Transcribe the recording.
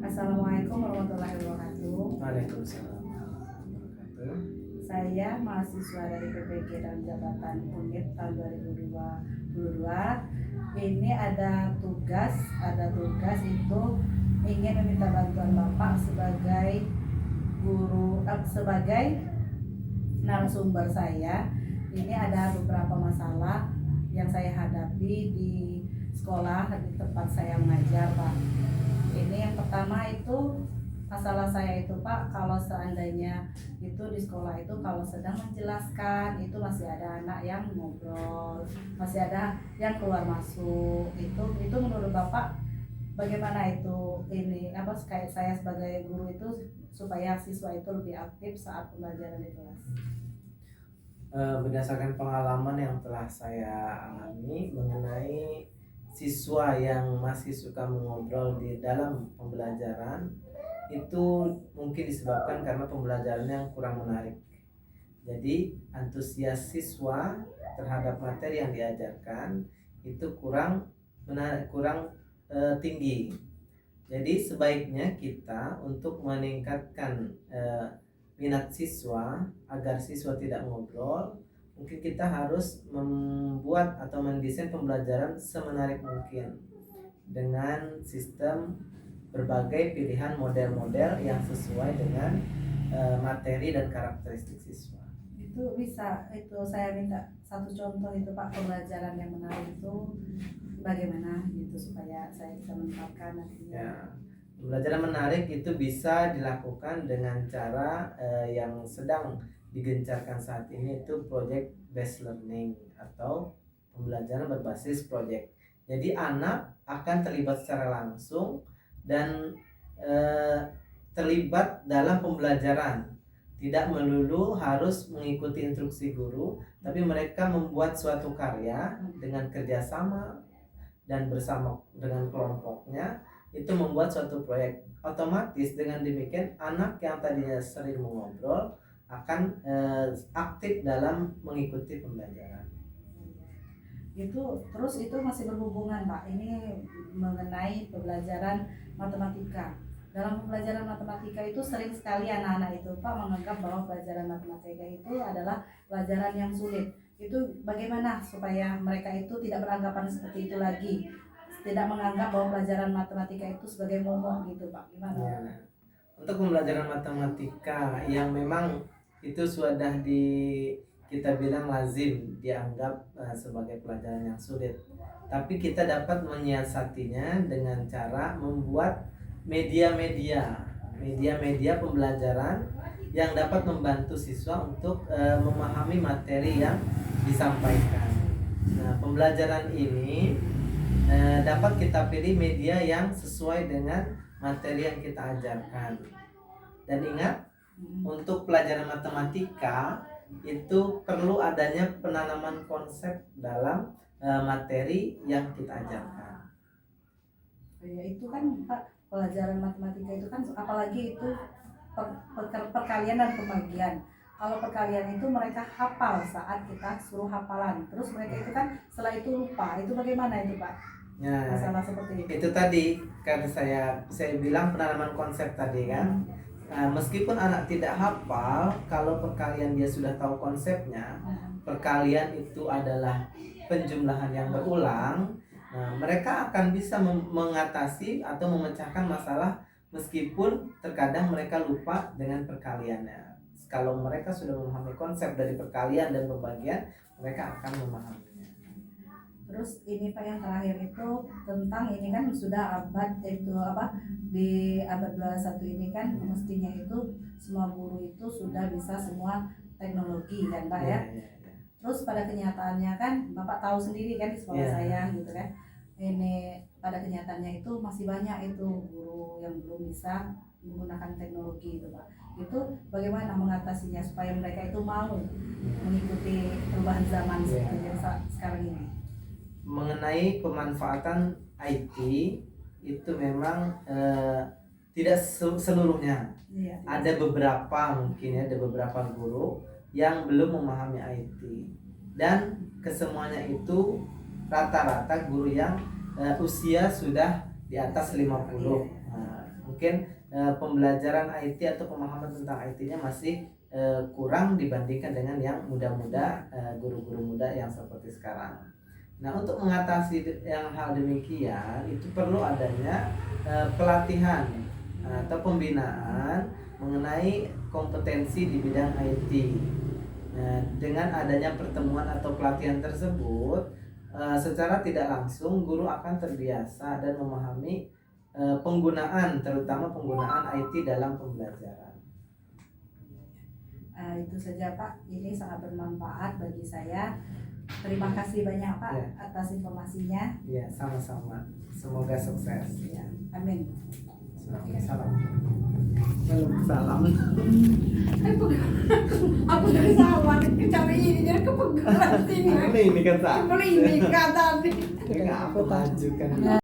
Assalamualaikum warahmatullahi wabarakatuh. Waalaikumsalam warahmatullahi wabarakatuh. Saya mahasiswa dari PPG dan Jabatan Unit tahun 2022. Ini ada tugas itu ingin meminta bantuan Bapak sebagai sebagai narasumber saya. Ini ada beberapa masalah yang saya hadapi di sekolah di tempat saya mengajar, Pak. Ini yang pertama itu masalah saya itu, Pak, kalau seandainya itu di sekolah itu kalau sedang menjelaskan itu masih ada anak yang ngobrol, masih ada yang keluar masuk. Itu menurut Bapak bagaimana itu, ini apa kayak saya sebagai guru itu supaya siswa itu lebih aktif saat pembelajaran di kelas? Berdasarkan pengalaman yang telah saya alami mengenai siswa yang masih suka mengobrol di dalam pembelajaran, itu mungkin disebabkan karena pembelajarannya yang kurang menarik. Jadi antusias siswa terhadap materi yang diajarkan itu kurang tinggi. Jadi sebaiknya kita untuk meningkatkan minat siswa agar siswa tidak ngobrol, mungkin kita harus membuat atau mendesain pembelajaran semenarik mungkin dengan sistem berbagai pilihan model-model yang sesuai dengan materi dan karakteristik siswa. Itu bisa, itu saya minta satu contoh itu, Pak, pembelajaran yang menarik itu bagaimana gitu supaya saya bisa menerapkan nantinya. Ya, pembelajaran menarik itu bisa dilakukan dengan cara yang sedang digencarkan saat ini, itu project based learning atau pembelajaran berbasis project. Jadi anak akan terlibat secara langsung dan terlibat dalam pembelajaran, tidak melulu harus mengikuti instruksi guru, tapi mereka membuat suatu karya dengan kerjasama dan bersama dengan kelompoknya, itu membuat suatu proyek. Otomatis dengan demikian anak yang tadinya sering mengobrol akan aktif dalam mengikuti pembelajaran. Itu terus itu masih berhubungan, Pak, ini mengenai pembelajaran matematika. Dalam pembelajaran matematika itu sering sekali anak-anak itu, Pak, menganggap bahwa pelajaran matematika itu adalah pelajaran yang sulit. Itu bagaimana supaya mereka itu tidak beranggapan seperti itu lagi, tidak menganggap bahwa pelajaran matematika itu sebagai momok gitu, Pak? Gimana? Ya. Untuk pembelajaran matematika yang memang itu sudah kita bilang lazim dianggap sebagai pelajaran yang sulit, tapi kita dapat menyiasatinya dengan cara membuat media-media pembelajaran yang dapat membantu siswa untuk memahami materi yang disampaikan. Nah, pembelajaran ini dapat kita pilih media yang sesuai dengan materi yang kita ajarkan. Dan ingat, untuk pelajaran matematika itu perlu adanya penanaman konsep dalam materi yang kita ajarkan. Ya, itu kan, Pak, pelajaran matematika itu kan apalagi itu perkalian dan pembagian. Kalau perkalian itu mereka hafal saat kita suruh hafalan, terus mereka itu kan setelah itu lupa. Itu bagaimana itu, Pak? Nah, masalah seperti itu tadi kan saya bilang penanaman konsep tadi kan. Nah, meskipun anak tidak hafal, kalau perkalian dia sudah tahu konsepnya, perkalian itu adalah penjumlahan yang berulang. Nah, mereka akan bisa mengatasi atau memecahkan masalah meskipun terkadang mereka lupa dengan perkaliannya. Kalau mereka sudah memahami konsep dari perkalian dan pembagian, mereka akan memahaminya. Terus ini, Pak, yang terakhir itu tentang ini kan sudah abad itu apa di abad 21 ini kan mestinya itu semua guru itu sudah bisa semua teknologi kan, Pak, ya. Terus pada kenyataannya kan Bapak tahu sendiri kan di sekolah saya gitu kan. Ini pada kenyataannya itu masih banyak itu guru yang belum bisa menggunakan teknologi itu, Pak. Itu bagaimana mengatasinya supaya mereka itu mau mengikuti perubahan zaman seperti yang sekarang ini? Mengenai pemanfaatan IT itu memang tidak seluruhnya. Ada beberapa mungkin ya, ada beberapa guru yang belum memahami IT, dan kesemuanya itu rata-rata guru yang usia sudah di atas 50. Nah, mungkin pembelajaran IT atau pemahaman tentang IT-nya masih kurang dibandingkan dengan yang muda-muda, guru-guru muda yang seperti sekarang. Nah, untuk mengatasi yang hal demikian itu perlu adanya pelatihan atau pembinaan mengenai kompetensi di bidang IT. Nah, dengan adanya pertemuan atau pelatihan tersebut, secara tidak langsung guru akan terbiasa dan memahami penggunaan, terutama penggunaan IT dalam pembelajaran. Itu saja Pak, ini sangat bermanfaat bagi saya. Terima kasih banyak Pak Ya. atas informasinya. Ya, sama-sama. Semoga sukses. Ya, amin. Salam. Salam. Aku dari sawah cari ini jadi kepegang sini. Ini kan Ini kata tadi. Enggak, aku lanjutkan.